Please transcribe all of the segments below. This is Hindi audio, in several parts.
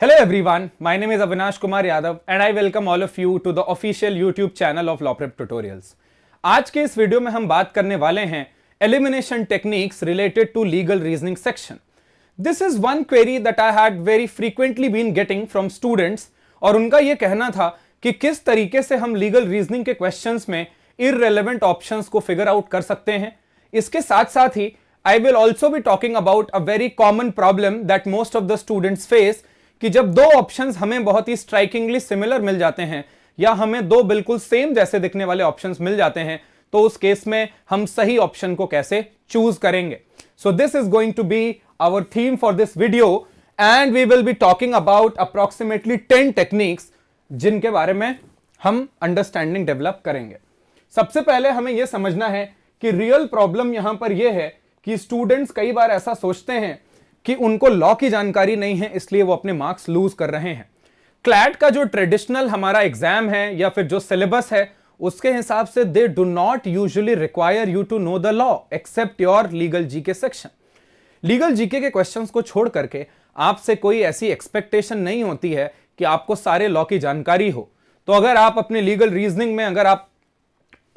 Hello everyone, my name is Avinash Kumar Yadav and I welcome all of you to the official YouTube channel of Law Prep Tutorials. आज के इस वीडियो में हम बात करने वाले हैं elimination techniques related to legal reasoning section. This is one query that I had very frequently been getting from students और उनका ये कहना था कि किस तरीके से हम legal reasoning के questions में irrelevant options को figure out कर सकते हैं. इसके साथ साथ ही I will also be talking about a very common problem that most of the students face कि जब दो ऑप्शंस हमें बहुत ही स्ट्राइकिंगली सिमिलर मिल जाते हैं या हमें दो बिल्कुल सेम जैसे दिखने वाले ऑप्शंस मिल जाते हैं तो उस केस में हम सही ऑप्शन को कैसे चूज करेंगे. So this is going to be our theme for this video and we will be talking about approximately 10 techniques जिनके बारे में हम अंडरस्टैंडिंग डेवलप करेंगे. सबसे पहले हमें यह समझना है कि रियल प्रॉब्लम यहां पर यह है कि स्टूडेंट्स कई बार ऐसा सोचते हैं कि उनको लॉ की जानकारी नहीं है इसलिए वो अपने मार्क्स लूज कर रहे हैं. क्लैट का जो ट्रेडिशनल हमारा एग्जाम है या फिर जो सिलेबस है उसके हिसाब से they do not usually require you to know the law except your legal GK section. Legal GK के क्वेश्चंस को छोड़ करके आपसे कोई ऐसी एक्सपेक्टेशन नहीं होती है कि आपको सारे लॉ की जानकारी हो. तो अगर आप अपने लीगल रीजनिंग में अगर आप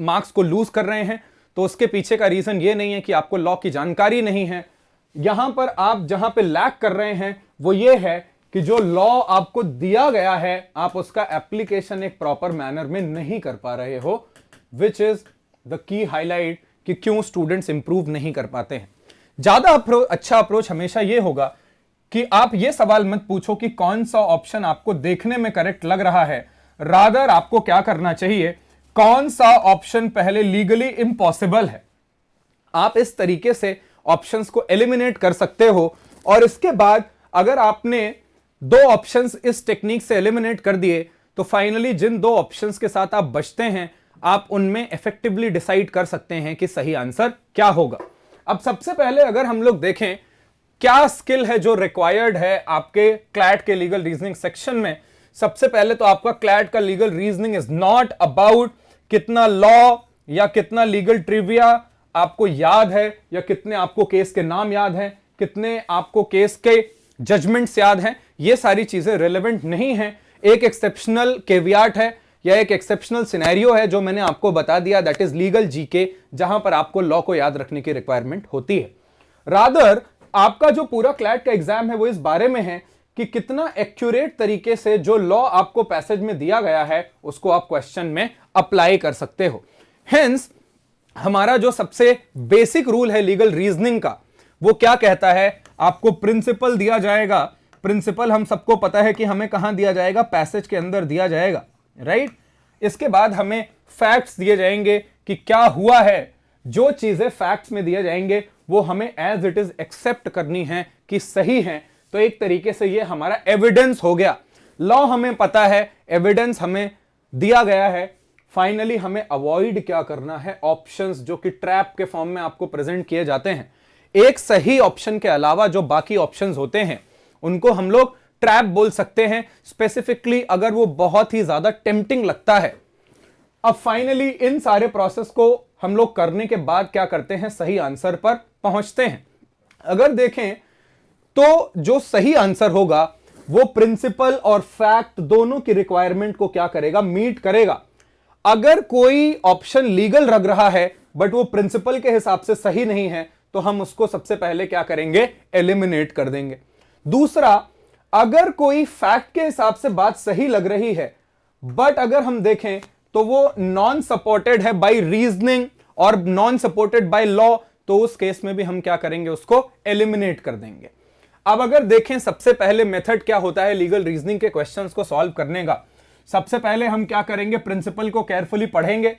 मार्क्स को लूज कर रहे हैं तो उसके पीछे का रीजन ये नहीं है कि आपको लॉ की जानकारी नहीं है. यहां पर आप जहां पे लैक कर रहे हैं वो ये है कि जो लॉ आपको दिया गया है आप उसका एप्लीकेशन एक प्रॉपर मैनर में नहीं कर पा रहे हो, which is the key highlight कि क्यों स्टूडेंट्स इंप्रूव नहीं कर पाते हैं. ज्यादा अच्छा अप्रोच हमेशा ये होगा कि आप ये सवाल मत पूछो कि कौन सा ऑप्शन आपको देखने में करेक्ट लग रहा है, रादर आपको क्या करना चाहिए, कौन सा ऑप्शन पहले लीगली इम्पॉसिबल है. आप इस तरीके से ऑप्शंस को एलिमिनेट कर सकते हो और इसके बाद अगर आपने दो ऑप्शंस इस टेक्निक से एलिमिनेट कर दिए तो फाइनली जिन दो ऑप्शंस के साथ आप बचते हैं आप उनमें इफेक्टिवली डिसाइड कर सकते हैं कि सही आंसर क्या होगा. अब सबसे पहले अगर हम लोग देखें क्या स्किल है जो रिक्वायर्ड है आपके क्लैट के लीगल रीजनिंग सेक्शन में, सबसे पहले तो आपका क्लैट का legal reasoning is not about कितना लॉ या कितना लीगल ट्रिविया आपको याद है या कितने आपको केस के नाम याद हैं, कितने आपको केस के जजमेंट्स याद हैं. ये सारी चीजें रिलेवेंट नहीं हैं. एक एक्सेप्शनल केवियाट है या एक एक्सेप्शनल सिनेरियो है जो मैंने आपको बता दिया, दैट इज लीगल जीके, जहां पर आपको लॉ को याद रखने की रिक्वायरमेंट होती है. रादर आपका जो पूरा क्लैट का एग्जाम है वो इस बारे में है कि कितना एक्यूरेट तरीके से जो लॉ आपको पैसेज में दिया गया है उसको आप क्वेश्चन में अप्लाई कर सकते हो. हेंस हमारा जो सबसे बेसिक रूल है लीगल रीजनिंग का वो क्या कहता है, आपको प्रिंसिपल दिया जाएगा. प्रिंसिपल हम सबको पता है कि हमें कहां दिया जाएगा, पैसेज के अंदर दिया जाएगा, राइट. इसके बाद हमें फैक्ट्स दिए जाएंगे कि क्या हुआ है. जो चीजें फैक्ट्स में दिए जाएंगे वो हमें एज इट इज एक्सेप्ट करनी है कि सही है. तो एक तरीके से ये हमारा एविडेंस हो गया. लॉ हमें पता है, एविडेंस हमें दिया गया है. फाइनली हमें अवॉइड क्या करना है, ऑप्शंस जो कि ट्रैप के फॉर्म में आपको प्रेजेंट किए जाते हैं. एक सही ऑप्शन के अलावा जो बाकी ऑप्शंस होते हैं उनको हम लोग ट्रैप बोल सकते हैं, स्पेसिफिकली अगर वो बहुत ही ज्यादा टेम्पटिंग लगता है. अब फाइनली इन सारे प्रोसेस को हम लोग करने के बाद क्या करते हैं, सही आंसर पर पहुंचते हैं. अगर देखें तो जो सही आंसर होगा वो प्रिंसिपल और फैक्ट दोनों की रिक्वायरमेंट को क्या करेगा, मीट करेगा. अगर कोई ऑप्शन लीगल लग रहा है बट वो प्रिंसिपल के हिसाब से सही नहीं है तो हम उसको सबसे पहले क्या करेंगे, एलिमिनेट कर देंगे. दूसरा, अगर कोई फैक्ट के हिसाब से बात सही लग रही है बट अगर हम देखें तो वो नॉन सपोर्टेड है बाय रीजनिंग और नॉन सपोर्टेड बाय लॉ तो उस केस में भी हम क्या करेंगे, उसको एलिमिनेट कर देंगे. अब अगर देखें सबसे पहले मेथड क्या होता है लीगल रीजनिंग के क्वेश्चंस को सॉल्व करने का, सबसे पहले हम क्या करेंगे, प्रिंसिपल को केयरफुली पढ़ेंगे.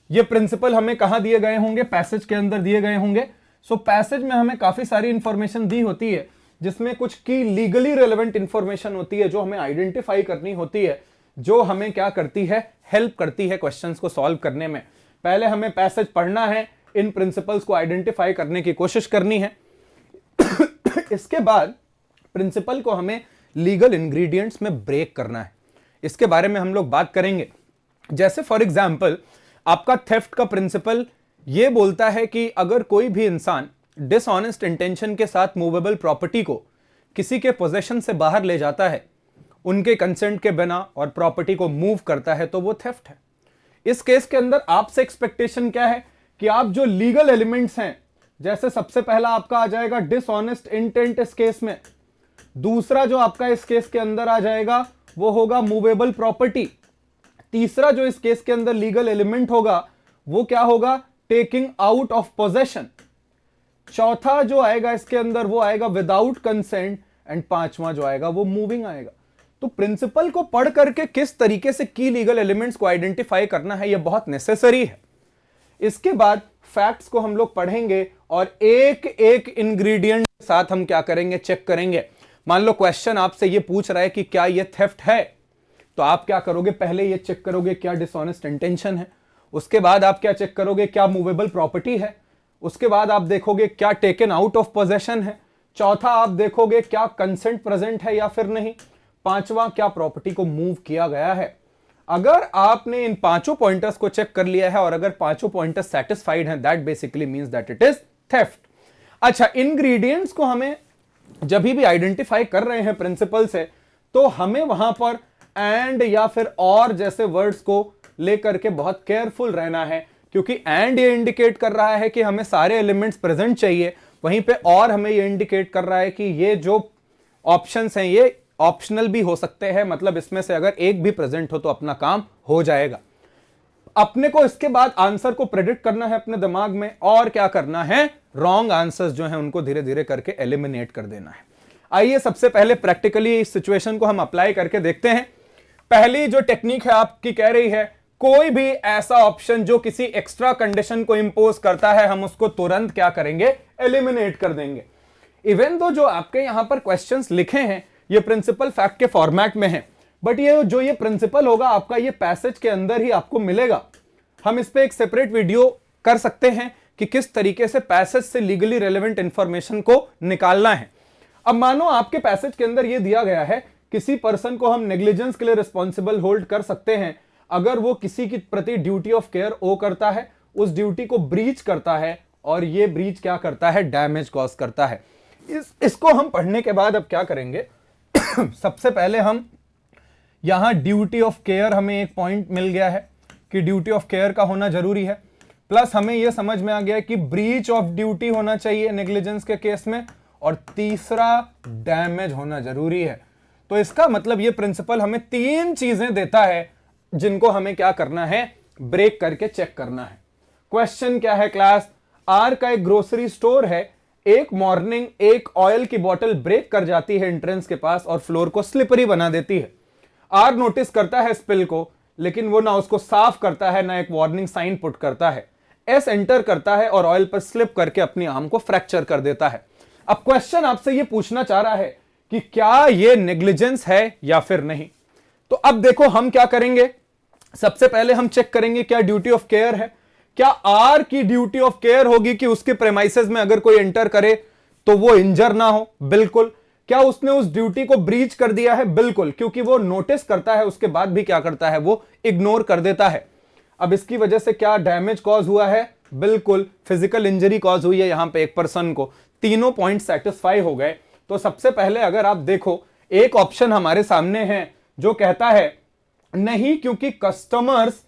ये प्रिंसिपल हमें कहां दिए गए होंगे, पैसेज के अंदर दिए गए होंगे. सो पैसेज में हमें काफी सारी इंफॉर्मेशन दी होती है जिसमें कुछ की लीगली रेलेवेंट इंफॉर्मेशन होती है जो हमें आइडेंटिफाई करनी होती है, जो हमें क्या करती है, हेल्प करती है क्वेश्चंस को सॉल्व करने में. पहले हमें पैसेज पढ़ना है, इन प्रिंसिपल्स को आइडेंटिफाई करने की कोशिश करनी है. इसके बाद प्रिंसिपल को हमें लीगल इंग्रेडिएंट्स में ब्रेक करना है. इसके बारे में हम लोग बात करेंगे. जैसे फॉर एग्जाम्पल आपका थेफ्ट का प्रिंसिपल यह बोलता है कि अगर कोई भी इंसान डिसऑनेस्ट इंटेंशन के साथ मूवेबल प्रॉपर्टी को किसी के पोजेशन से बाहर ले जाता है उनके कंसेंट के बिना और प्रॉपर्टी को मूव करता है तो वो थेफ्ट है। इस केस के अंदर आपसे एक्सपेक्टेशन क्या है कि आप जो लीगल एलिमेंट्स हैं, जैसे सबसे पहला आपका आ जाएगा डिसऑनेस्ट इंटेंट इस केस में, दूसरा जो आपका इस केस के अंदर आ जाएगा वो होगा मूवेबल प्रॉपर्टी, तीसरा जो इस केस के अंदर लीगल एलिमेंट होगा वो क्या होगा, टेकिंग आउट ऑफ पोजेशन, चौथा जो आएगा इसके अंदर वो आएगा विदाउट कंसेंट, एंड पांचवा जो आएगा वो मूविंग आएगा। तो प्रिंसिपल को पढ़ करके किस तरीके से की लीगल एलिमेंट्स को आइडेंटिफाई करना है, यह बहुत नेसेसरी है। इसके बाद फैक्ट्स को हम लोग पढ़ेंगे और एक एक इंग्रेडिएंट के साथ हम क्या करेंगे, चेक करेंगे। मान लो क्वेश्चन आपसे ये पूछ रहा है कि क्या ये थेफ्ट है, तो आप क्या करोगे, पहले ये चेक करोगे क्या डिसऑनेस्ट इंटेंशन है, उसके बाद आप क्या चेक करोगे, क्या मूवेबल प्रॉपर्टी है, उसके बाद आप देखोगे क्या टेकन आउट ऑफ पोजेशन है, चौथा आप देखोगे क्या कंसेंट प्रेजेंट है या फिर नहीं, पांचवा क्या प्रॉपर्टी को मूव किया गया है। अगर आपने इन पांचों पॉइंटर्स को चेक कर लिया है और अगर पांचों पॉइंटर्स सेटिस्फाइड हैं, that basically means that it is theft. अच्छा, इंग्रेडिएंट्स को हमें जब भी आइडेंटिफाई कर रहे हैं प्रिंसिपल से, तो हमें वहां पर एंड या फिर और जैसे वर्ड्स को लेकर के बहुत केयरफुल रहना है, क्योंकि एंड ये इंडिकेट कर रहा है कि हमें सारे एलिमेंट्स प्रेजेंट चाहिए, वहीं पे और हमें ये इंडिकेट कर रहा है कि ये जो ऑप्शंस हैं ये ऑप्शनल भी हो सकते हैं, मतलब इसमें से अगर एक भी प्रेजेंट हो तो अपना काम हो जाएगा। अपने को इसके बाद आंसर को प्रेडिक्ट करना है अपने दिमाग में, और क्या करना है, रॉन्ग आंसर्स जो हैं उनको धीरे धीरे करके एलिमिनेट कर देना है। आइए सबसे पहले प्रैक्टिकली इस सिचुएशन को हम अप्लाई करके देखते हैं। पहली जो टेक्निक है आपकी कह रही है कोई भी ऐसा ऑप्शन जो किसी एक्स्ट्रा कंडीशन को इंपोज करता है हम उसको तुरंत क्या करेंगे, एलिमिनेट कर देंगे। इवन दो जो आपके यहां पर क्वेश्चंस लिखे हैं ये प्रिंसिपल फैक्ट के फॉर्मेट में है, बट ये जो ये प्रिंसिपल होगा आपका ये पैसेज के अंदर ही आपको मिलेगा। हम इस पे एक सेपरेट वीडियो कर सकते हैं कि किस तरीके से पैसेज से लीगली रेलेवेंट इंफॉर्मेशन को निकालना है। अब मानो आपके पैसेज के अंदर ये दिया गया है किसी पर्सन को हम नेग्लिजेंस के लिए रिस्पॉन्सिबल होल्ड कर सकते हैं अगर वो किसी की प्रति ड्यूटी ऑफ केयर ओ करता है, उस ड्यूटी को ब्रीच करता है और ये ब्रीच क्या करता है, डैमेज कॉज करता है। इसको हम पढ़ने के बाद अब क्या करेंगे सबसे पहले हम यहां ड्यूटी ऑफ केयर, हमें एक पॉइंट मिल गया है कि ड्यूटी ऑफ केयर का होना जरूरी है, प्लस हमें यह समझ में आ गया कि ब्रीच ऑफ ड्यूटी होना चाहिए नेग्लिजेंस के केस में, और तीसरा डैमेज होना जरूरी है। तो इसका मतलब ये प्रिंसिपल हमें तीन चीजें देता है जिनको हमें क्या करना है, ब्रेक करके चेक करना है। क्वेश्चन क्या है क्लास, आर का एक ग्रोसरी स्टोर है, एक मॉर्निंग एक ऑयल की बोतल ब्रेक कर जाती है एंट्रेंस के पास और फ्लोर को स्लिपरी बना देती है। आर नोटिस करता है स्पिल को, लेकिन वो ना उसको साफ करता है ना एक वार्निंग साइन पुट करता है। एस एंटर करता है और ऑयल पर स्लिप करके अपनी आर्म को फ्रैक्चर कर देता है। अब क्वेश्चन आपसे ये पूछना चाह रहा है कि क्या ये नेग्लिजेंस है या फिर नहीं। तो अब देखो हम क्या करेंगे, सबसे पहले हम चेक करेंगे क्या ड्यूटी ऑफ केयर है। क्या आर की ड्यूटी ऑफ केयर होगी कि उसके प्रेमाइसेस में अगर कोई एंटर करे तो वो इंजर ना हो, बिल्कुल। क्या उसने उस ड्यूटी को ब्रीच कर दिया है, बिल्कुल, क्योंकि वो नोटिस करता है उसके बाद भी क्या करता है, वो इग्नोर कर देता है। अब इसकी वजह से क्या डैमेज कॉज हुआ है, बिल्कुल फिजिकल इंजरी कॉज हुई है यहां पे एक पर्सन को। तीनों पॉइंट सेटिस्फाई हो गए। तो सबसे पहले अगर आप देखो एक ऑप्शन हमारे सामने है जो कहता है नहीं, क्योंकि कस्टमर्स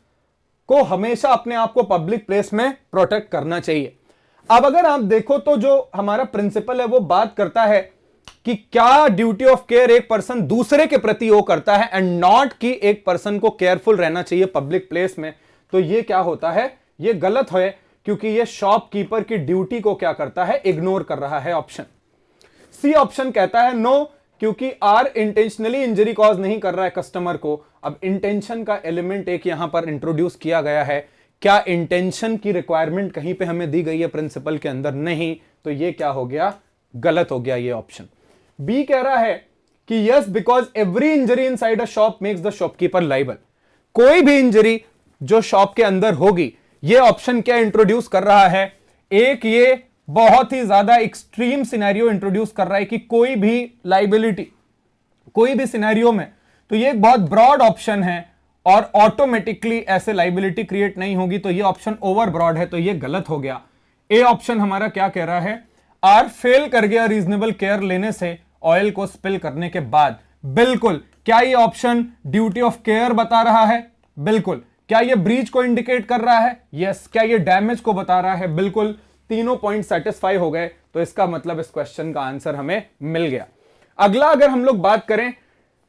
को हमेशा अपने आप को पब्लिक प्लेस में प्रोटेक्ट करना चाहिए। अब अगर आप देखो तो जो हमारा प्रिंसिपल है वो बात करता है कि क्या ड्यूटी ऑफ केयर एक पर्सन दूसरे के प्रति वो करता है एंड नॉट कि एक पर्सन को केयरफुल रहना चाहिए पब्लिक प्लेस में। तो ये क्या होता है, ये गलत है, क्योंकि ये शॉपकीपर की ड्यूटी को क्या करता है, इग्नोर कर रहा है। ऑप्शन सी ऑप्शन कहता है नो, क्योंकि आर इंटेंशनली इंजरी कॉज नहीं कर रहा है कस्टमर को। अब इंटेंशन का एलिमेंट एक यहां पर इंट्रोड्यूस किया गया है। क्या इंटेंशन की रिक्वायरमेंट कहीं पे हमें दी गई है प्रिंसिपल के अंदर, नहीं। तो ये क्या हो गया, गलत हो गया ये ऑप्शन। बी कह रहा है कि yes, because every injury inside a shop makes the shopkeeper liable. कोई भी इंजरी जो शॉप के अंदर होगी, ये ऑप्शन क्या इंट्रोड्यूस कर रहा है, एक ये बहुत ही ज्यादा एक्सट्रीम सिनेरियो इंट्रोड्यूस कर रहा है कि कोई भी लाइबिलिटी कोई भी सिनेरियो में, तो ये एक बहुत ब्रॉड ऑप्शन है और ऑटोमेटिकली ऐसे लाइबिलिटी क्रिएट नहीं होगी। तो ये ऑप्शन ओवर ब्रॉड है, तो ये गलत हो गया। ए ऑप्शन हमारा क्या कह रहा है, आर फेल कर गया रीजनेबल केयर लेने से ऑयल को स्पिल करने के बाद। बिल्कुल, क्या ये ऑप्शन ड्यूटी ऑफ केयर बता रहा है? बिल्कुल। क्या ये ब्रीच को इंडिकेट कर रहा है? यस। क्या ये डैमेज को बता रहा है? बिल्कुल। तीनों पॉइंट सेटिस्फाई हो गए, तो इसका मतलब इस क्वेश्चन का आंसर हमें मिल गया। अगला अगर हम लोग बात करें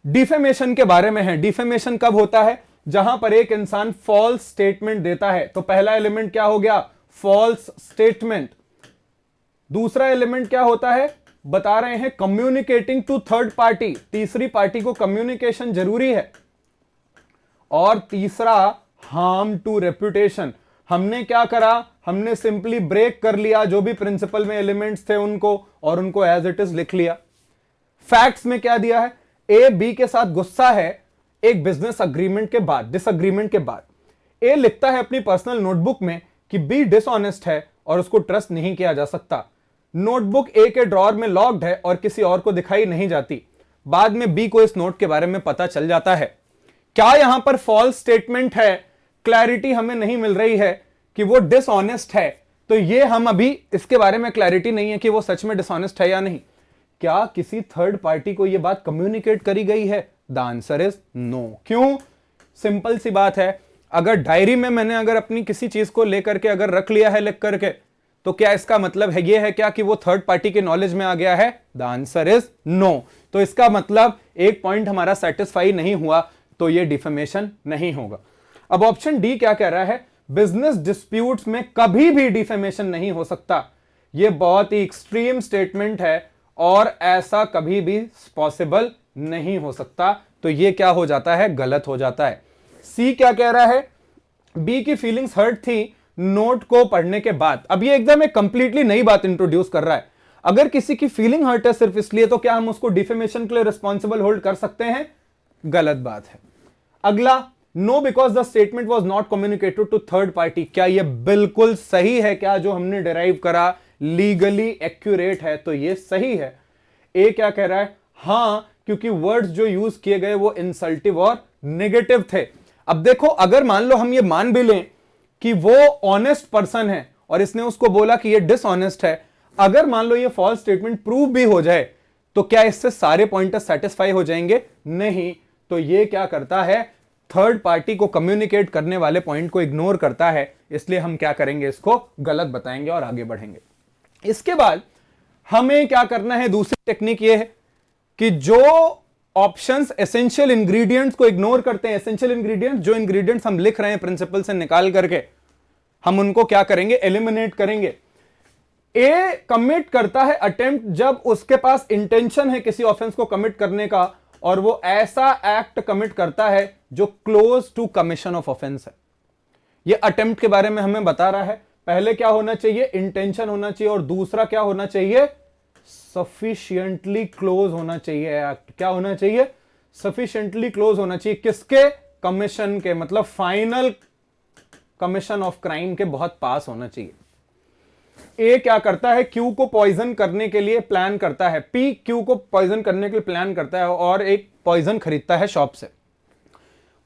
डिफेमेशन के बारे में है। डिफेमेशन कब होता है? जहां पर एक इंसान फॉल्स स्टेटमेंट देता है। तो पहला एलिमेंट क्या हो गया? False statement. दूसरा एलिमेंट क्या होता है? बता रहे हैं कम्युनिकेटिंग टू थर्ड पार्टी, तीसरी पार्टी को कम्युनिकेशन जरूरी है। और तीसरा हार्म टू रेपुटेशन। हमने क्या करा? हमने सिंपली ब्रेक कर लिया जो भी प्रिंसिपल में एलिमेंट्स थे उनको, और उनको एज इट इज लिख लिया। फैक्ट्स में क्या दिया है? ए बी के साथ गुस्सा है एक बिजनेस अग्रीमेंट के बाद, डिसएग्रीमेंट के बाद। ए लिखता है अपनी पर्सनल नोटबुक में कि बी डिसऑनेस्ट है और उसको ट्रस्ट नहीं किया जा सकता। नोटबुक ए के ड्रॉअर में लॉक्ड है और किसी और को दिखाई नहीं जाती। बाद में बी को इस नोट के बारे में पता चल जाता है। क्या यहां पर फॉल्स स्टेटमेंट है? क्लैरिटी हमें नहीं मिल रही है कि वो डिसऑनेस्ट है, तो ये हम अभी इसके बारे में क्लैरिटी नहीं है कि वो सच में डिसऑनेस्ट है या नहीं। क्या किसी थर्ड पार्टी को ये बात कम्युनिकेट करी गई है? The answer is no. क्यों? सिंपल सी बात है, अगर डायरी में मैंने अगर अपनी किसी चीज को लेकर के अगर रख लिया है लिख करके, तो क्या इसका मतलब है ये है क्या कि वो थर्ड पार्टी के नॉलेज में आ गया है? The answer is no. तो इसका मतलब एक पॉइंट हमारा सेटिस्फाई नहीं हुआ, तो ये डिफेमेशन नहीं होगा। अब ऑप्शन डी क्या कह रहा है? बिजनेस डिस्प्यूट्स में कभी भी डिफेमेशन नहीं हो सकता। यह बहुत ही एक्सट्रीम स्टेटमेंट है और ऐसा कभी भी पॉसिबल नहीं हो सकता, तो ये क्या हो जाता है? गलत हो जाता है। सी क्या कह रहा है? बी की फीलिंग्स हर्ट थी नोट को पढ़ने के बाद। अब ये एकदम एक कंप्लीटली नई बात इंट्रोड्यूस कर रहा है। अगर किसी की फीलिंग हर्ट है सिर्फ इसलिए, तो क्या हम उसको डिफेमेशन के लिए रिस्पॉन्सिबल होल्ड कर सकते हैं? गलत बात है। अगला, no because the statement was not communicated to third party. क्या यह बिल्कुल सही है? क्या जो हमने डिराइव करा लीगली एक्यूरेट है? तो यह सही है। ए क्या कह रहा है? हां, क्योंकि वर्ड्स जो यूज किए गए वो इंसल्टिव और नेगेटिव थे। अब देखो, अगर मान लो हम ये मान भी लें कि वो ऑनेस्ट पर्सन है और इसने उसको बोला कि ये डिसऑनेस्ट है, अगर मान लो ये फॉल्स स्टेटमेंट प्रूव भी हो जाए, तो क्या इससे सारे पॉइंटर्स सेटिस्फाई हो जाएंगे? नहीं। तो ये क्या करता है? थर्ड पार्टी को कम्युनिकेट करने वाले पॉइंट को इग्नोर करता है। इसलिए हम क्या करेंगे? इसको गलत बताएंगे और आगे बढ़ेंगे। इसके बाद हमें क्या करना है? दूसरी टेक्निक ये है कि जो ऑप्शंस एसेंशियल इंग्रेडिएंट्स को इग्नोर करते हैं, एसेंशियल इंग्रेडिएंट्स जो इंग्रेडिएंट्स हम लिख रहे हैं प्रिंसिपल से निकाल करके, हम उनको क्या करेंगे? एलिमिनेट करेंगे। ए कमिट करता है अटेम्प्ट जब उसके पास इंटेंशन है किसी ऑफेंस को कमिट करने का, और वो ऐसा एक्ट कमिट करता है जो close to commission of offence है। ये अटेम्प्ट के बारे में हमें बता रहा है। पहले क्या होना चाहिए? इंटेंशन होना चाहिए, और दूसरा क्या होना चाहिए? सफिशिएंटली क्लोज होना चाहिए एक्ट। क्या होना चाहिए? सफिशिएंटली क्लोज होना चाहिए। किसके? कमीशन के, मतलब फाइनल कमीशन ऑफ क्राइम के बहुत पास होना चाहिए। ए क्या करता है? क्यू को पॉइजन करने के लिए प्लान करता है। पी क्यू को पॉइजन करने के लिए प्लान करता है और एक पॉइजन खरीदता है शॉप से।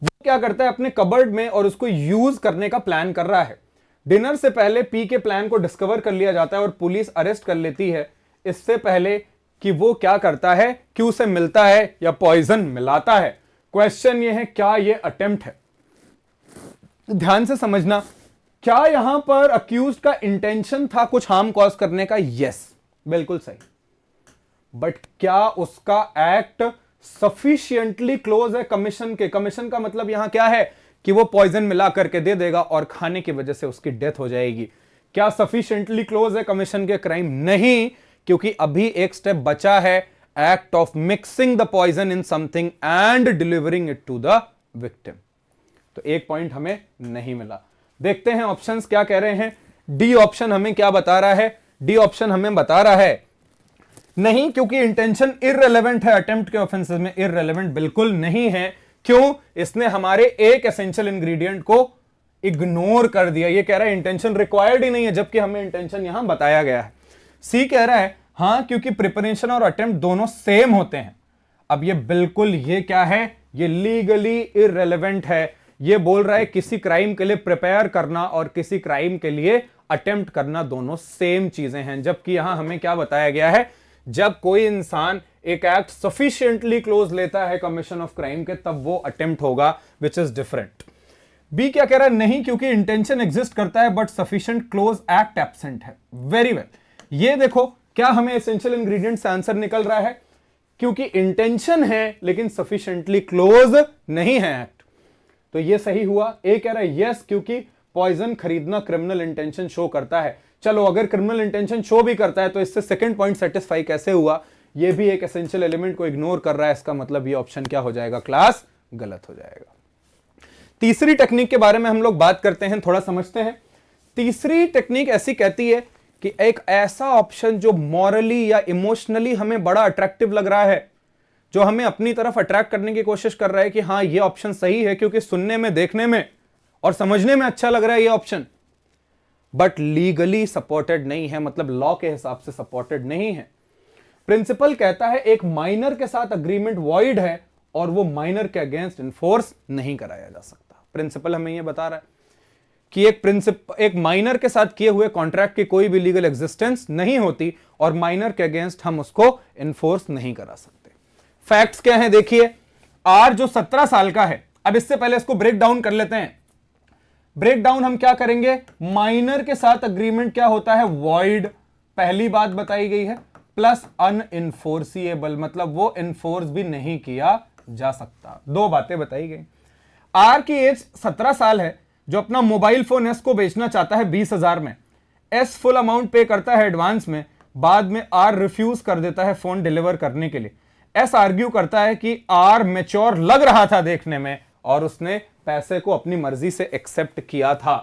वो क्या करता है? अपने कबर्ड में और उसको यूज करने का प्लान कर रहा है। डिनर से पहले पी के प्लान को डिस्कवर कर लिया जाता है और पुलिस अरेस्ट कर लेती है, इससे पहले कि वो क्या करता है? क्यू से मिलता है या पॉइजन मिलाता है। क्वेश्चन ये है, क्या ये अटेम्प्ट है? ध्यान से समझना, क्या यहां पर अक्यूज्ड का इंटेंशन था कुछ हार्म कॉज करने का? यस, बिल्कुल सही। बट क्या उसका एक्ट सफिशिएंटली क्लोज है कमीशन के? कमीशन का मतलब यहां क्या है? कि वो पॉइजन मिला करके दे देगा और खाने की वजह से उसकी डेथ हो जाएगी। क्या सफिशिएंटली क्लोज है कमीशन के क्राइम? नहीं, क्योंकि अभी एक स्टेप बचा है, act of mixing the poison in something and delivering it to the victim. तो एक पॉइंट हमें नहीं मिला। देखते हैं ऑप्शंस क्या कह रहे हैं। डी ऑप्शन हमें क्या बता रहा है? डी ऑप्शन हमें बता रहा है नहीं, क्योंकि इंटेंशन इररिलेवेंट है। अटेम्प्ट के ऑफेंसेस में इररिलेवेंट बिल्कुल नहीं है। क्यों? इसने हमारे एक एसेंशियल इंग्रेडिएंट को इग्नोर कर दिया। ये कह रहा है इंटेंशन रिक्वायर्ड ही नहीं है, जबकि हमें इंटेंशन यहां बताया गया है। सी कह रहा है हां, क्योंकि प्रिपरेशन और अटेम्प्ट दोनों सेम होते हैं। अब ये बिल्कुल, ये क्या है? ये लीगली इररिलेवेंट है। ये बोल रहा है किसी क्राइम के लिए प्रिपेयर करना और किसी क्राइम के लिए अटेम्प्ट करना दोनों सेम चीजें हैं, जबकि यहां हमें क्या बताया गया है? जब कोई इंसान एक एक्ट सफिशिएंटली क्लोज लेता है कमीशन ऑफ क्राइम के, तब वो अटेम्प्ट होगा, विच इज डिफरेंट। बी क्या कह रहा है, नहीं, क्योंकि इंटेंशन एग्जिस्ट करता है but sufficient close act absent है। वेरी वेल, ये देखो क्या हमें एसेंशियल इंग्रेडिएंट से आंसर निकल रहा है, क्योंकि इंटेंशन है लेकिन सफिशिएंटली क्लोज नहीं है एक्ट, तो ये सही हुआ। ए कह रहा है यस, क्योंकि पॉइजन खरीदना क्रिमिनल इंटेंशन शो करता है। चलो अगर क्रिमिनल इंटेंशन शो भी करता है तो इससे सेकंड पॉइंट सेटिस्फाई कैसे हुआ, ये भी एक एसेंशियल एलिमेंट को इग्नोर कर रहा है, इसका मतलब ये ऑप्शन क्या हो जाएगा क्लास, गलत हो जाएगा। तीसरी टेक्निक के बारे में हम लोग बात करते हैं, थोड़ा समझते हैं। तीसरी टेक्निक ऐसी कहती है कि एक ऐसा ऑप्शन जो मॉरली या इमोशनली हमें बड़ा अट्रैक्टिव लग रहा है, जो हमें अपनी तरफ अट्रैक्ट करने की कोशिश कर रहा है कि हाँ ये ऑप्शन सही है क्योंकि सुनने में, देखने में और समझने में अच्छा लग रहा है ये ऑप्शन, बट लीगली सपोर्टेड नहीं है, मतलब लॉ के हिसाब से सपोर्टेड नहीं है। प्रिंसिपल कहता है एक माइनर के साथ अग्रीमेंट वॉइड है और वो माइनर के अगेंस्ट इन्फोर्स नहीं कराया जा सकता। प्रिंसिपल हमें ये बता रहा है कि एक माइनर के साथ किए हुए कॉन्ट्रैक्ट की कोई भी लीगल एग्जिस्टेंस नहीं होती और माइनर के अगेंस्ट हम उसको इन्फोर्स नहीं करा सकते। फैक्ट्स क्या हैं देखिए, आर जो 17 साल का है, अब इससे पहले इसको ब्रेक डाउन कर लेते हैं। ब्रेक डाउन हम क्या करेंगे, माइनर के साथ अग्रीमेंट क्या होता है, वॉइड, पहली बात बताई गई है, प्लस अनइन्फोर्सिएबल, मतलब वो इन्फोर्स भी नहीं किया जा सकता। दो बातें बताई गई। आर की एज 17 साल है, जो अपना मोबाइल फोन एस को बेचना चाहता है 20,000 में। एस फुल अमाउंट पे करता है एडवांस में, बाद में आर रिफ्यूज कर देता है फोन डिलीवर करने के लिए। एस आर्ग्यू करता है कि आर मैच्योर लग रहा था देखने में और उसने पैसे को अपनी मर्जी से एक्सेप्ट किया था।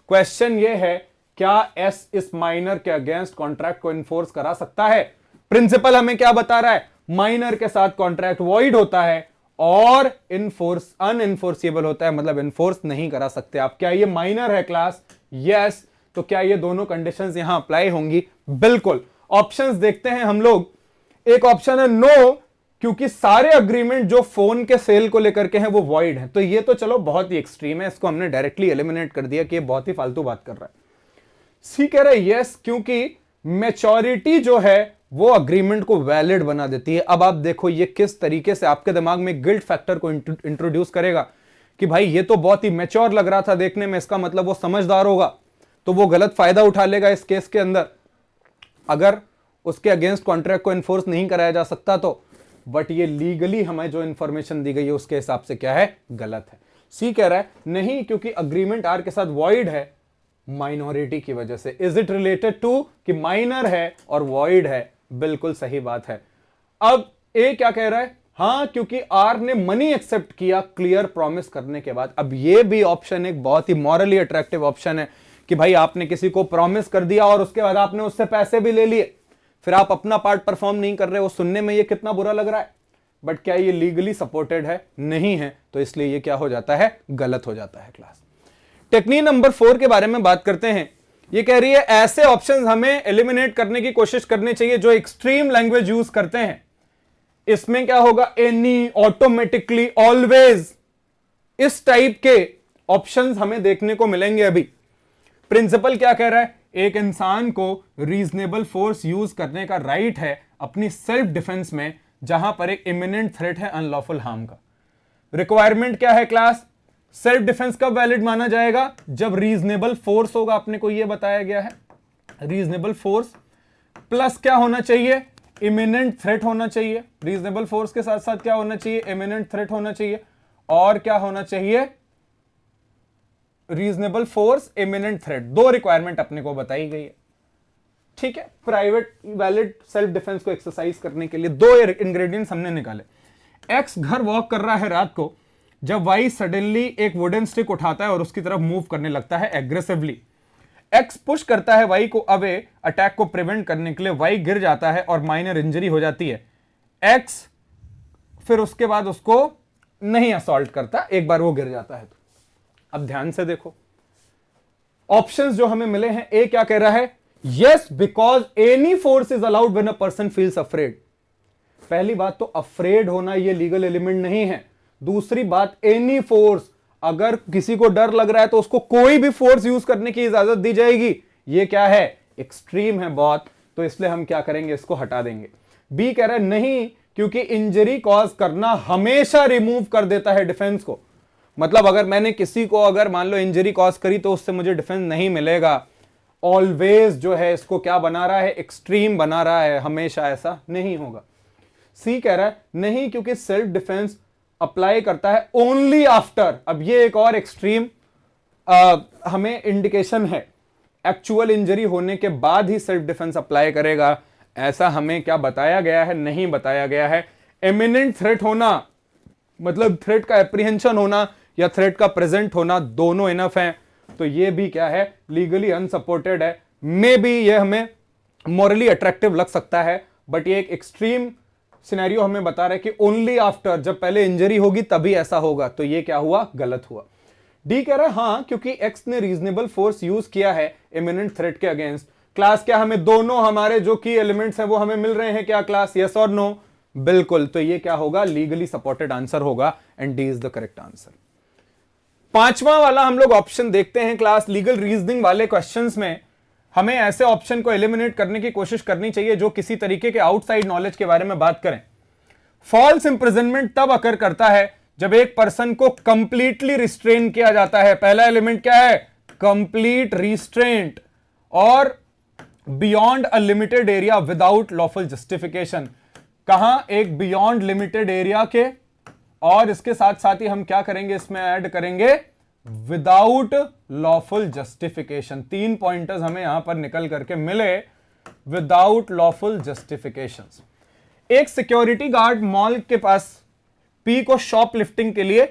क्वेश्चन ये है, क्या एस इस माइनर के अगेंस्ट कॉन्ट्रैक्ट को इन्फोर्स करा सकता है? प्रिंसिपल हमें क्या बता रहा है, माइनर के साथ कॉन्ट्रैक्ट वॉइड होता है और इनफोर्स अनइन्फोर्सिएबल होता है, मतलब इन्फोर्स नहीं करा सकते आप। क्या ये माइनर है क्लास? यस। तो क्या ये दोनों कंडीशंस यहां अप्लाई होंगी? बिल्कुल। ऑप्शंस देखते हैं हम लोग। एक ऑप्शन है नो, क्योंकि सारे अग्रीमेंट जो फोन के सेल को लेकर के हैं वो वॉइड है। तो ये तो चलो बहुत ही एक्सट्रीम है, इसको हमने डायरेक्टली एलिमिनेट कर दिया कि ये बहुत ही फालतू बात कर रहा है। सी कह रहा है यस, क्योंकि मैच्योरिटी जो है वो अग्रीमेंट को वैलिड बना देती है। अब आप देखो ये किस तरीके से आपके दिमाग में गिल्ट फैक्टर को इंट्रोड्यूस करेगा कि भाई ये तो बहुत ही मैच्योर लग रहा था देखने में, इसका मतलब वो समझदार होगा, तो वो गलत फायदा उठा लेगा इस केस के अंदर अगर उसके अगेंस्ट कॉन्ट्रैक्ट को इन्फोर्स नहीं कराया जा सकता तो। बट ये लीगली हमें जो इंफॉर्मेशन दी गई है उसके हिसाब से क्या है, गलत है। सी कह रहा है नहीं, क्योंकि अग्रीमेंट आर के साथ वॉइड है माइनॉरिटी की वजह से। इज इट रिलेटेड टू कि माइनर है और वॉइड है? बिल्कुल सही बात है। अब ए क्या कह रहा है, हां क्योंकि आर ने मनी एक्सेप्ट किया क्लियर प्रॉमिस करने के बाद। अब ये भी ऑप्शन एक बहुत ही मॉरली अट्रैक्टिव ऑप्शन है कि भाई आपने किसी को प्रॉमिस कर दिया और उसके बाद आपने उससे पैसे भी ले लिए, फिर आप अपना पार्ट परफॉर्म नहीं कर रहे हो। सुनने में ये कितना बुरा लग रहा है, बट क्या ये लीगली सपोर्टेड है? नहीं है, तो इसलिए ये क्या हो जाता है, गलत हो जाता है क्लास। टेक्निक नंबर 4 के बारे में बात करते हैं। ये कह रही है ऐसे ऑप्शंस हमें एलिमिनेट करने की कोशिश करनी चाहिए जो एक्सट्रीम लैंग्वेज यूज करते हैं। इसमें क्या होगा, एनी, ऑटोमेटिकली, ऑलवेज, इस टाइप के ऑप्शंस हमें देखने को मिलेंगे। अभी प्रिंसिपल क्या कह रहा है, एक इंसान को रीजनेबल फोर्स यूज करने का राइट है अपनी सेल्फ डिफेंस में जहां पर एक इमिनेंट थ्रेट है अनलॉफुल हार्म का। रिक्वायरमेंट क्या है क्लास, सेल्फ डिफेंस कब वैलिड माना जाएगा, जब रीजनेबल फोर्स होगा। अपने को यह बताया गया है रीजनेबल फोर्स प्लस क्या होना चाहिए, इमिनेंट थ्रेट होना चाहिए। रीजनेबल फोर्स के साथ साथ क्या होना चाहिए, इमिनेंट थ्रेट होना चाहिए। और क्या होना चाहिए, रीजनेबल फोर्स, इमिनेंट थ्रेट। दो रिक्वायरमेंट अपने को बताई गई है, ठीक है। प्राइवेट वैलिड सेल्फ डिफेंस को एक्सरसाइज करने के लिए दो इंग्रेडिएंट्स हमने निकाले। एक्स घर वॉक कर रहा है रात को, जब वाई सडनली एक वुडन स्टिक उठाता है और उसकी तरफ मूव करने लगता है एग्रेसिवली। एक्स पुश करता है वाई को अवे अटैक को प्रिवेंट करने के लिए, वाई गिर जाता है और माइनर इंजरी हो जाती है। एक्स फिर उसके बाद उसको नहीं असॉल्ट करता, एक बार वो गिर जाता है तो। अब ध्यान से देखो ऑप्शंस जो हमें मिले हैं। ए क्या कह रहा है, yes because any force is allowed when a person feels afraid. पहली बात तो अफ्रेड होना ये लीगल एलिमेंट नहीं है। दूसरी बात एनी फोर्स, अगर किसी को डर लग रहा है तो उसको कोई भी फोर्स यूज करने की इजाजत दी जाएगी। ये क्या है, एक्सट्रीम है बहुत, तो इसलिए हम क्या करेंगे, इसको हटा देंगे। बी कह रहा है नहीं, क्योंकि इंजरी कॉज करना हमेशा रिमूव कर देता है डिफेंस को। मतलब अगर मैंने किसी को अगर मान लो इंजरी कॉज करी तो उससे मुझे डिफेंस नहीं मिलेगा। ऑलवेज जो है इसको क्या बना रहा है, एक्सट्रीम बना रहा है, हमेशा ऐसा नहीं होगा। सी कह रहा है नहीं, क्योंकि सेल्फ डिफेंस अप्लाई करता है ओनली आफ्टर। अब ये एक और एक्सट्रीम हमें इंडिकेशन है, एक्चुअल इंजरी होने के बाद ही सेल्फ डिफेंस अप्लाई करेगा, ऐसा हमें क्या बताया गया है, नहीं बताया गया है। इमिनेंट थ्रेट होना मतलब थ्रेट का एप्रीहेंशन होना या थ्रेट का प्रेजेंट होना दोनों इनफ है, तो ये भी क्या है, लीगली अनसपोर्टेड है। मे बी ये हमें मॉरली अट्रैक्टिव लग सकता है, बट ये एक एक्सट्रीम सिनेरियो हमें बता रहा है कि ओनली आफ्टर, जब पहले इंजरी होगी तभी ऐसा होगा, तो ये क्या हुआ, गलत हुआ। डी कह रहा है हां, क्योंकि एक्स ने रीजनेबल फोर्स यूज किया है इमिनेंट थ्रेट के अगेंस्ट। क्लास क्या हमें दोनों हमारे जो की एलिमेंट्स हैं वो हमें मिल रहे हैं क्या क्लास, यस और नो, बिल्कुल। तो ये क्या होगा, लीगली सपोर्टेड आंसर होगा and D is the correct answer. पांचवा वाला हम लोग ऑप्शन देखते हैं क्लास। लीगल रीजनिंग वाले क्वेश्चंस में हमें ऐसे ऑप्शन को एलिमिनेट करने की कोशिश करनी चाहिए जो किसी तरीके के आउटसाइड नॉलेज के बारे में बात करें। फॉल्स इंप्रिजनमेंट तब अकर करता है जब एक पर्सन को कंप्लीटली रिस्ट्रेन किया जाता है। पहला एलिमेंट क्या है, कंप्लीट रिस्ट्रेंट, और beyond a limited area without lawful justification. कहां, एक बियॉन्ड लिमिटेड एरिया के, और इसके साथ साथ ही हम क्या करेंगे, इसमें ऐड करेंगे विदाउट लॉफुल जस्टिफिकेशन। 3 पॉइंटर्स हमें यहां पर निकल करके मिले, विदाउट लॉफुल जस्टिफिकेशंस। एक सिक्योरिटी गार्ड मॉल के पास पी को शॉप लिफ्टिंग के लिए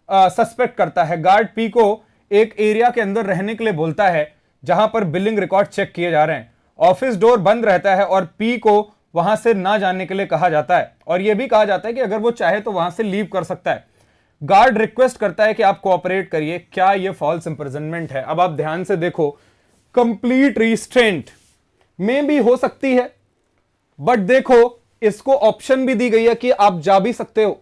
सस्पेक्ट करता है। गार्ड पी को एक एरिया के अंदर रहने के लिए बोलता है जहां पर बिलिंग रिकॉर्ड चेक किए जा रहे हैं। ऑफिस डोर बंद रहता है और पी को वहां से ना जाने के लिए कहा जाता है, और यह भी कहा जाता है कि अगर वो चाहे तो वहां से लीव कर सकता है। गार्ड रिक्वेस्ट करता है कि आप कोऑपरेट करिए। क्या यह फॉल्स इंप्रिजनमेंट है? अब आप ध्यान से देखो, कंप्लीट रिस्ट्रेंट में भी हो सकती है, बट देखो इसको ऑप्शन भी दी गई है कि आप जा भी सकते हो।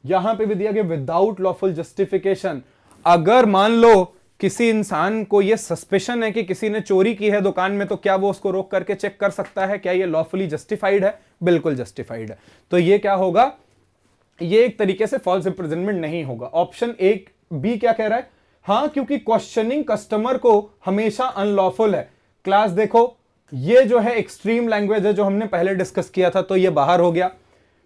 यहां पे भी दिया गया विदाउट लॉफुल जस्टिफिकेशन। अगर मान लो किसी इंसान को यह सस्पेशन है कि किसी ने चोरी की है दुकान में, तो क्या वो उसको रोक करके चेक कर सकता है? क्या ये लॉफुली जस्टिफाइड है? बिल्कुल जस्टिफाइड है। तो ये क्या होगा, ये एक तरीके से फॉल्स इंप्रिजनमेंट नहीं होगा। ऑप्शन एक बी क्या कह रहा है, हां, क्योंकि क्वेश्चनिंग कस्टमर को हमेशा अनलॉफुल है। क्लास देखो, ये जो है एक्सट्रीम लैंग्वेज है जो हमने पहले डिस्कस किया था, तो ये बाहर हो गया।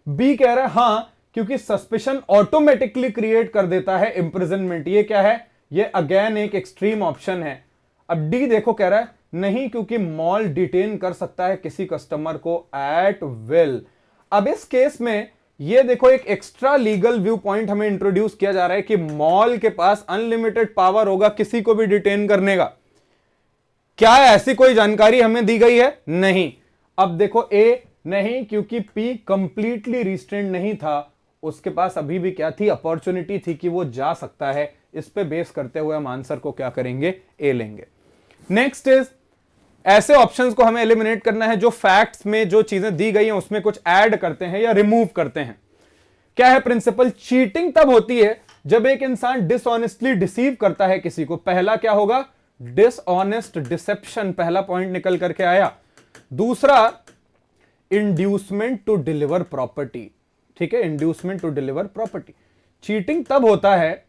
बी कह रहा है हां, क्योंकि सस्पेशन ऑटोमेटिकली क्रिएट कर देता है इंप्रिजनमेंट। ये क्या है, ये अगेन एक एक्सट्रीम ऑप्शन है। अब डी देखो कह रहा है नहीं, क्योंकि मॉल डिटेन कर सकता है किसी कस्टमर को एट विल। अब इस केस में ये देखो एक एक्स्ट्रा लीगल व्यू पॉइंट हमें इंट्रोड्यूस किया जा रहा है कि मॉल के पास अनलिमिटेड पावर होगा किसी को भी डिटेन करने का। क्या ऐसी कोई जानकारी हमें दी गई है? नहीं। अब देखो ए नहीं, क्योंकि पी कंप्लीटली रिस्ट्रेंड नहीं था, उसके पास अभी भी क्या थी, अपॉर्चुनिटी थी कि वो जा सकता है। इस पे बेस करते हुए हम आंसर को क्या करेंगे, ए लेंगे। नेक्स्ट इज, ऐसे ऑप्शंस को हमें एलिमिनेट करना है जो फैक्ट्स में जो चीजें दी गई हैं उसमें कुछ ऐड करते हैं या रिमूव करते हैं। क्या है प्रिंसिपल, चीटिंग तब होती है जब एक इंसान डिसऑनेस्टली डिसीव करता है किसी को। पहला क्या होगा, डिसऑनेस्ट डिसेप्शन, पहला पॉइंट निकल करके आया। दूसरा, इंड्यूसमेंट टू डिलीवर प्रॉपर्टी। ठीक है, inducement to deliver property. Cheating तब होता है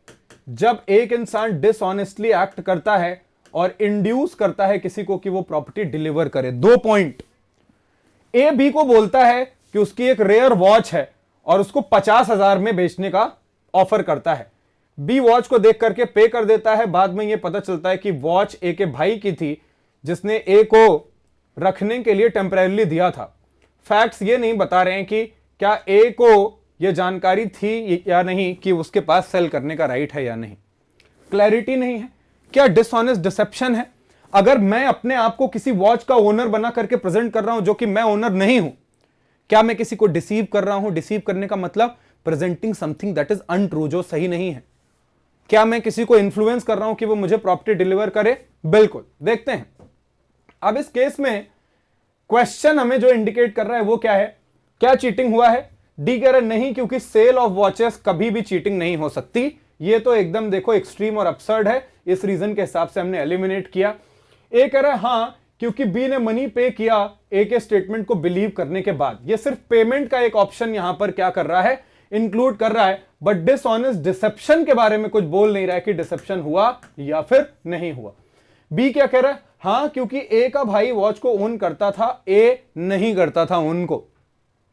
जब एक इंसान डिसऑनेस्टली एक्ट करता है और इंड्यूस करता है किसी को कि वो प्रॉपर्टी डिलीवर करे। 2 पॉइंट। ए बी को बोलता है कि उसकी एक रेयर वॉच है और उसको 50,000 में बेचने का ऑफर करता है। बी वॉच को देख करके पे कर देता है। बाद में यह पता चलता है कि वॉच ए के भाई की थी जिसने ए को रखने के लिए टेम्परेरली दिया था। फैक्ट्स ये नहीं बता रहे हैं कि क्या ए को यह जानकारी थी या नहीं कि उसके पास सेल करने का राइट है या नहीं। क्लैरिटी नहीं है। क्या डिसऑनेस्ट डिसेप्शन है? अगर मैं अपने आप को किसी वॉच का ओनर बना करके प्रेजेंट कर रहा हूं जो कि मैं ओनर नहीं हूं, क्या मैं किसी को डिसीव कर रहा हूं? डिसीव करने का मतलब presenting something that is untrue, जो सही नहीं है। क्या मैं किसी को इन्फ्लुएंस कर रहा हूं कि वो मुझे प्रॉपर्टी डिलीवर करे? बिल्कुल। देखते हैं अब इस केस में क्वेश्चन हमें जो इंडिकेट कर रहा है वो क्या है, क्या चीटिंग हुआ है? डी कह रहा है नहीं, क्योंकि सेल ऑफ वॉचेस कभी भी चीटिंग नहीं हो सकती। ये तो एकदम देखो एक्सट्रीम और अपसर्ड है, इस रीजन के हिसाब से हमने एलिमिनेट किया। ए कह रहा है हां, क्योंकि बी ने मनी पे किया ए के स्टेटमेंट को बिलीव करने के बाद। ये सिर्फ पेमेंट का एक ऑप्शन यहां पर क्या कर रहा है, इंक्लूड कर रहा है, बट डिसऑनेस्ट डिसेप्शन के बारे में कुछ बोल नहीं रहा है कि डिसेप्शन हुआ या फिर नहीं हुआ। बी क्या कह रहा है, हां क्योंकि ए का भाई वॉच को ओन करता था, ए नहीं करता था उनको,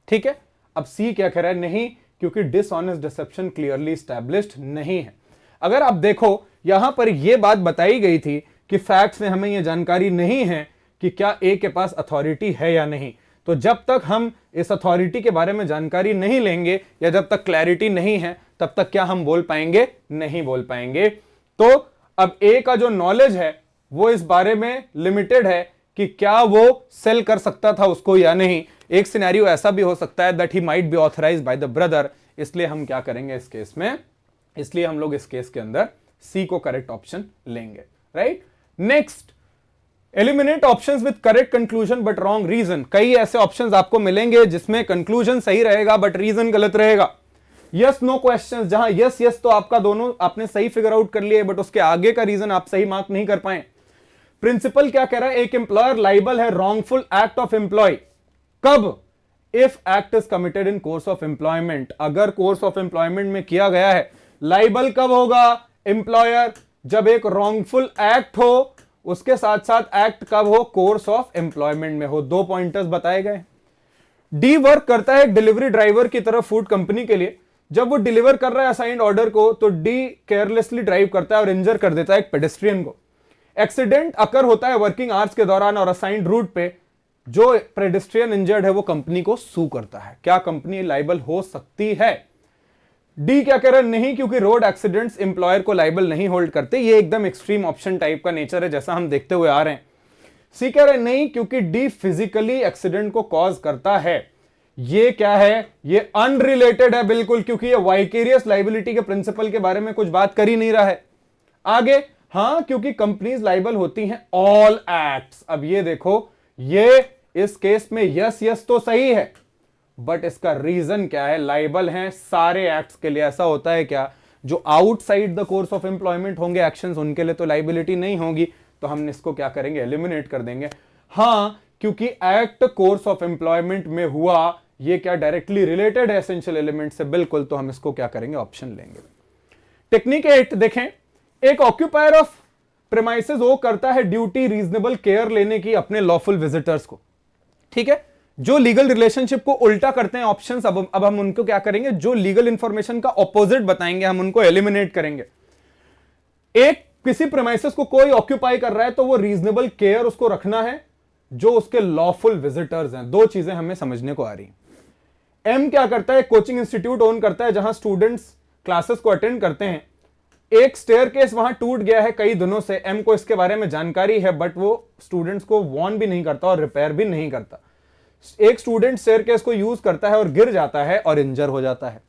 ठीक है। अब सी क्या कह रहा है, नहीं क्योंकि डिसऑनेस्ट डिसेप्शन क्लियरली एस्टैब्लिश्ड नहीं है। अगर आप देखो यहां पर यह बात बताई गई थी कि फैक्ट्स में हमें यह जानकारी नहीं है कि क्या ए के पास अथॉरिटी है या नहीं, तो जब तक हम इस अथॉरिटी के बारे में जानकारी नहीं लेंगे या जब तक क्लैरिटी नहीं है तब तक क्या हम बोल पाएंगे, नहीं बोल पाएंगे। तो अब ए का जो नॉलेज है वो इस बारे में लिमिटेड है कि क्या वो सेल कर सकता था उसको या नहीं। एक सिनेरियो ऐसा भी हो सकता है that he might be authorised by the brother, इसलिए हम क्या करेंगे इस केस में, इसलिए हम लोग इस केस के अंदर सी को करेक्ट ऑप्शन लेंगे, right. Next, eliminate options with correct conclusion but wrong reason. कई ऐसे ऑप्शंस आपको मिलेंगे जिसमें कंक्लूजन सही रहेगा बट रीजन गलत रहेगा। यस नो क्वेश्चंस, जहां यस यस तो आपका दोनों आपने सही फिगर आउट कर लिया है बट उसके आगे का रीजन आप सही मार्क नहीं कर पाए। प्रिंसिपल क्या कह रहा है, एक एम्प्लॉयर लाइबल है रॉन्गफुल एक्ट ऑफ एम्प्लॉय कब, if act is committed in course of employment. अगर कोर्स ऑफ एम्प्लॉयमेंट में किया गया है, लाइबल कब होगा एम्प्लॉयर, जब एक रॉन्गफुल एक्ट हो, उसके साथ साथ एक्ट कब हो, कोर्स ऑफ एम्प्लॉयमेंट में हो। दो पॉइंटर्स बताए गए। डी वर्क करता है एक डिलीवरी ड्राइवर की तरफ फूड कंपनी के लिए। जब वो डिलीवर कर रहा है असाइंड ऑर्डर को तो डी केयरलेसली ड्राइव करता है और इंजर कर देता है एक पेडेस्ट्रियन को। एक्सीडेंट अकर होता है वर्किंग आवर्स के दौरान और असाइंड रूट पे, जो पेडेस्ट्रियन इंजर्ड है वो कंपनी को सू करता है। क्या कंपनी लाइबल हो सकती है? डी क्या कह रहा है, नहीं क्योंकि रोड एक्सीडेंट्स एम्प्लॉयर को लाइबल नहीं होल्ड करते। ये एकदम एक्सट्रीम ऑप्शन टाइप का नेचर है जैसा हम देखते हुए आ रहे हैं। सी कह रहा है नहीं क्योंकि डी फिजिकली एक्सीडेंट को कॉज करता है। ये क्या है, ये अनरिलेटेड है बिल्कुल, क्योंकि ये वाइकेरियस लाइबिलिटी के प्रिंसिपल के बारे में कुछ बात कर ही नहीं रहा है। आगे, हां क्योंकि कंपनीज लाइबल होती हैं ऑल एक्ट्स। अब ये देखो, ये इस केस में यस यस तो सही है बट इसका रीजन क्या है, लाइबल हैं सारे एक्ट्स के लिए। ऐसा होता है क्या, जो outside the course of employment होंगे एक्शंस, उनके लिए तो लाइबिलिटी नहीं होगी, तो हम इसको क्या करेंगे, एलिमिनेट कर देंगे। हां क्योंकि एक्ट कोर्स ऑफ एम्प्लॉयमेंट में हुआ, ये क्या डायरेक्टली रिलेटेड है एसेंशियल एलिमेंट से, बिल्कुल, तो हम इसको क्या करेंगे, ऑप्शन लेंगे। टेक्निक 8 देखें, एक ऑक्यूपायर ऑफ प्रेमाइसेस वो करता है ड्यूटी रीजनेबल केयर लेने की अपने लॉफुल विजिटर्स को, ठीक है। जो लीगल रिलेशनशिप को उल्टा करते हैं ऑप्शंस, अब हम उनको क्या करेंगे, जो लीगल इंफॉर्मेशन का ऑपोजिट बताएंगे हम उनको एलिमिनेट करेंगे। एक किसी प्रेमाइसेस को कोई ऑक्यूपाई कर रहा है तो वो रीजनेबल केयर उसको रखना है जो उसके लॉफुल विजिटर्स हैं। दो चीजें हमें समझने को आ रही। एम क्या करता है, कोचिंग इंस्टीट्यूट ओन करता है जहां स्टूडेंट्स क्लासेस को अटेंड करते हैं। एक स्टेयरकेस वहां टूट गया है कई दिनों से, एम को इसके बारे में जानकारी है बट वो स्टूडेंट्स को वार्न भी नहीं करता और रिपेयर भी नहीं करता। एक स्टूडेंट स्टेयरकेस को यूज करता है और गिर जाता है और इंजर हो जाता है।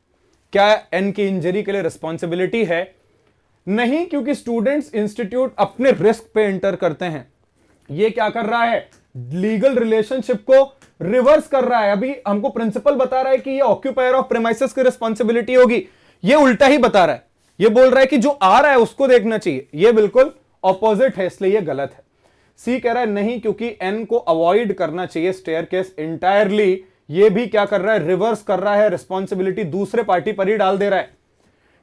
क्या एन की इंजरी के लिए रिस्पॉन्सिबिलिटी है? नहीं, क्योंकि स्टूडेंट्स इंस्टीट्यूट अपने रिस्क पे एंटर करते हैं। ये क्या कर रहा है, लीगल रिलेशनशिप को रिवर्स कर रहा है। अभी हमको प्रिंसिपल बता रहा है कि ये ऑक्यूपायर ऑफ प्रेमाइसेस की रिस्पॉन्सिबिलिटी होगी, ये उल्टा ही बता रहा है। ये बोल रहा है कि जो आ रहा है उसको देखना चाहिए, ये बिल्कुल ऑपोजिट है, इसलिए ये गलत है। सी कह रहा है नहीं क्योंकि एन को अवॉइड करना चाहिए स्टेयरकेस इंटायरली। ये भी क्या कर रहा है, रिवर्स कर रहा है, रिस्पॉन्सिबिलिटी दूसरे पार्टी पर ही डाल दे रहा है।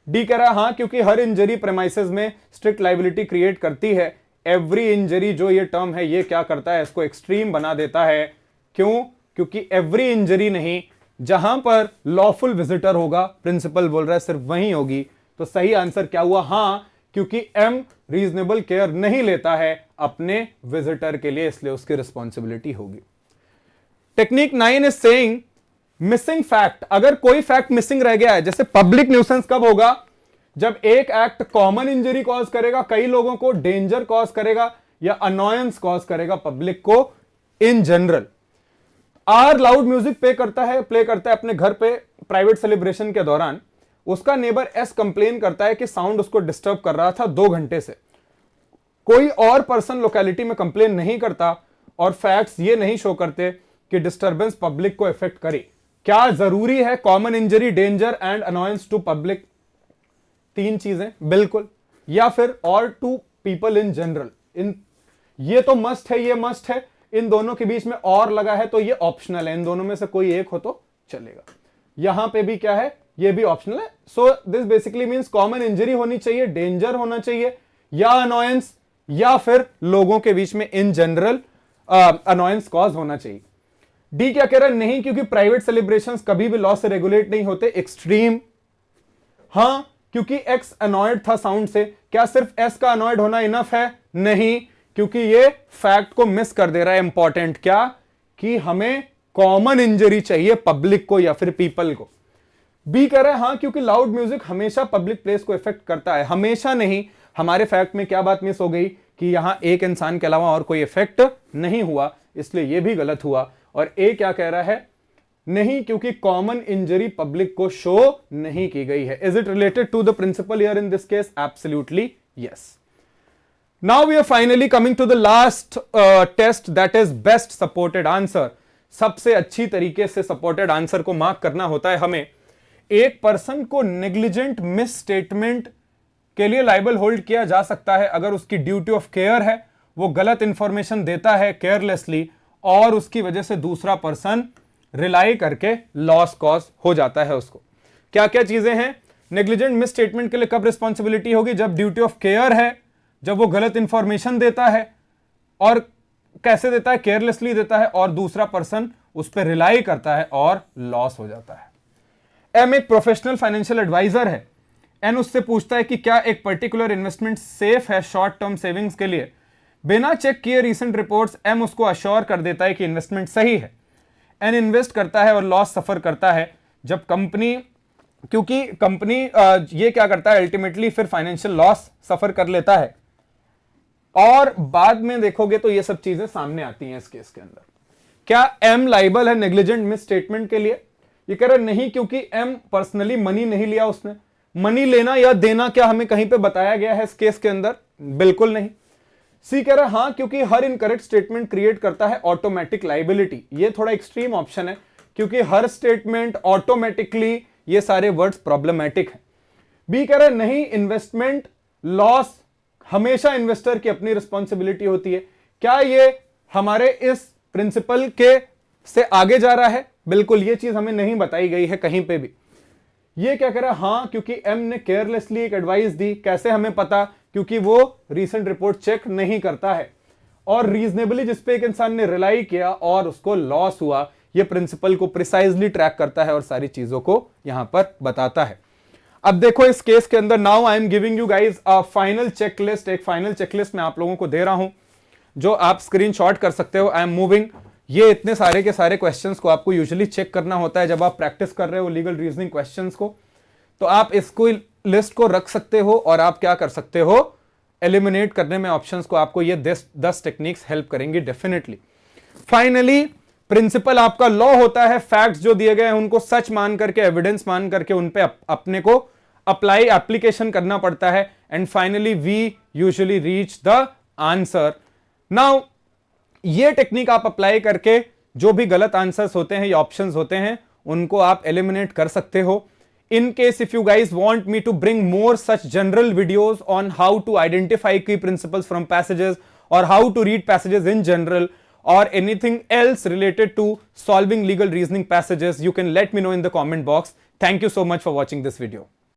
डी कह रहा है हां क्योंकि हर इंजरी प्रेमाइसेस में स्ट्रिक्ट लाइबिलिटी क्रिएट करती है। एवरी इंजरी जो ये टर्म है ये क्या करता है, इसको एक्सट्रीम बना देता है। क्यों? क्योंकि एवरी इंजरी नहीं, जहां पर लॉफुल विजिटर होगा, प्रिंसिपल बोल रहा है सिर्फ वहीं होगी। तो सही आंसर क्या हुआ, हां क्योंकि एम रीजनेबल केयर नहीं लेता है अपने विजिटर के लिए, इसलिए उसकी रिस्पॉन्सिबिलिटी होगी। Technique 9 is saying missing fact. अगर कोई फैक्ट मिसिंग रह गया है, जैसे पब्लिक न्यूसेंस कब होगा, जब एक एक्ट कॉमन इंजरी कॉज करेगा, कई लोगों को डेंजर कॉज करेगा या अनॉयंस कॉज करेगा पब्लिक को in general. Or loud music play करता है अपने घर पे प्राइवेट सेलिब्रेशन के दौरान। उसका नेबर एस कंप्लेन करता है कि साउंड उसको डिस्टर्ब कर रहा था 2 घंटे से। कोई और पर्सन लोकेलिटी में कंप्लेन नहीं करता और फैक्ट्स ये नहीं शो करते कि डिस्टर्बेंस पब्लिक को इफेक्ट करे। क्या जरूरी है common injury, danger and annoyance to public? 3 चीजें बिल्कुल, या फिर और टू पीपल इन जनरल। इन ये तो मस्ट है, ये मस्ट है, इन दोनों के बीच में और लगा है तो ये ऑप्शनल है, इन दोनों में से कोई एक हो तो चलेगा। यहां पे भी क्या है, ये भी ऑप्शनल है। So this basically means common injury होनी चाहिए, डेंजर होना चाहिए, या अनोयंस, या फिर लोगों के बीच में इन जनरल अनोयंस कॉज होना चाहिए। डी क्या कह रहा है, नहीं, क्योंकि प्राइवेट सेलिब्रेशंस कभी भी लॉ से रेगुलेट नहीं होते। एक्सट्रीम, हां, क्योंकि एक्स अनॉयड था साउंड से, क्या सिर्फ एस का अनॉयड होना इनफ है? नहीं, क्योंकि ये फैक्ट को मिस कर दे रहा है इंपॉर्टेंट, क्या कि हमें कॉमन इंजरी चाहिए पब्लिक को या फिर पीपल को। बी कह रहा है हां, क्योंकि लाउड म्यूजिक हमेशा पब्लिक प्लेस को इफेक्ट करता है। हमेशा नहीं, हमारे फैक्ट में क्या बात मिस हो गई कि यहां एक इंसान के अलावा और कोई इफेक्ट नहीं हुआ, इसलिए यह भी गलत हुआ। और ए क्या कह रहा है, नहीं, क्योंकि कॉमन इंजरी पब्लिक को शो नहीं की गई है। Is it related to the principle here in this case? Absolutely yes. Now we are finally coming to the last test, that is best supported answer. सबसे अच्छी तरीके से सपोर्टेड आंसर को मार्क करना होता है हमें। एक पर्सन को नेग्लिजेंट मिस स्टेटमेंट के लिए लाइबल होल्ड किया जा सकता है अगर उसकी ड्यूटी ऑफ केयर है, वो गलत इंफॉर्मेशन देता है केयरलेसली और उसकी वजह से दूसरा पर्सन रिलाई करके लॉस कॉज हो जाता है उसको। क्या क्या चीजें हैं? नेग्लिजेंट मिस स्टेटमेंट के लिए कब रिस्पॉन्सिबिलिटी होगी? जब ड्यूटी ऑफ केयर है, जब वो गलत इंफॉर्मेशन देता है, और कैसे देता है? केयरलेसली देता है, और दूसरा पर्सन उस पर रिलाई करता है और लॉस हो जाता है। एम एक प्रोफेशनल फाइनेंशियल एडवाइजर है। एन उससे पूछता है कि क्या एक पर्टिकुलर इन्वेस्टमेंट सेफ है शॉर्ट टर्म सेविंग्स के लिए। बिना चेक किए रीसेंट रिपोर्ट्स एम उसको अश्योर कर देता है कि इन्वेस्टमेंट सही है। एन इन्वेस्ट करता है और लॉस सफर करता है जब कंपनी, क्योंकि कंपनी ये क्या करता है, अल्टीमेटली फिर फाइनेंशियल लॉस सफर कर लेता है। और बाद में देखोगे तो ये सब चीजें सामने आती हैं इस केस के अंदर। क्या एम लाइबल है नेग्लिजेंट मिस स्टेटमेंट के लिए? ये कह रहा नहीं, क्योंकि एम पर्सनली मनी नहीं लिया उसने। मनी लेना या देना क्या हमें कहीं पे बताया गया है इस केस के अंदर? बिल्कुल नहीं। सी कह रहा हां, क्योंकि हर इनकरेक्ट स्टेटमेंट क्रिएट करता है ऑटोमेटिक लाइबिलिटी। ये थोड़ा एक्सट्रीम ऑप्शन है, क्योंकि हर स्टेटमेंट ऑटोमेटिकली, ये सारे वर्ड्स प्रॉब्लमैटिक है। बी कह रहा है नहीं, इन्वेस्टमेंट लॉस हमेशा इन्वेस्टर की अपनी रिस्पॉन्सिबिलिटी होती है। क्या ये हमारे इस प्रिंसिपल के से आगे जा रहा है? बिल्कुल, ये चीज हमें नहीं बताई गई है कहीं पे भी। ये क्या कह रहा है हां, क्योंकि एम ने केयरलेसली एक एडवाइस दी। कैसे हमें पता? क्योंकि वो रीसेंट रिपोर्ट चेक नहीं करता है, और रीजनेबली जिसपे एक इंसान ने रिलाई किया और उसको लॉस हुआ, ये प्रिंसिपल को प्रिसाइजली ट्रैक करता है और सारी चीजों को यहां पर बताता है। अब देखो इस केस के अंदर, now I am giving you guys a final checklist. एक फाइनल चेकलिस्ट मैं आप लोगों को दे रहा हूं जो आप स्क्रीनशॉट कर सकते हो। I am moving. ये इतने सारे के सारे क्वेश्चंस को आपको यूजुअली चेक करना होता है जब आप प्रैक्टिस कर रहे हो लीगल रीजनिंग क्वेश्चंस को। तो आप इसको लिस्ट को रख सकते हो और आप क्या कर सकते हो, एलिमिनेट करने में ऑप्शंस को आपको ये 10 टेक्निक्स हेल्प करेंगी डेफिनेटली। फाइनली प्रिंसिपल आपका लॉ होता है। फैक्ट्स जो दिए गए हैं उनको सच मान करके, एविडेंस मान करके उन पे अपने को अप्लाई, एप्लीकेशन करना पड़ता है। And finally we usually reach the answer. Now ये टेक्निक आप अप्लाई करके जो भी गलत आंसर्स होते हैं या ऑप्शंस होते हैं उनको आप एलिमिनेट कर सकते हो। In case if you guys want me to bring more such general videos on how to identify key principles from passages, or how to read passages in general, or anything else related to solving legal reasoning passages, you can let me know in the comment box. Thank you so much for watching this video.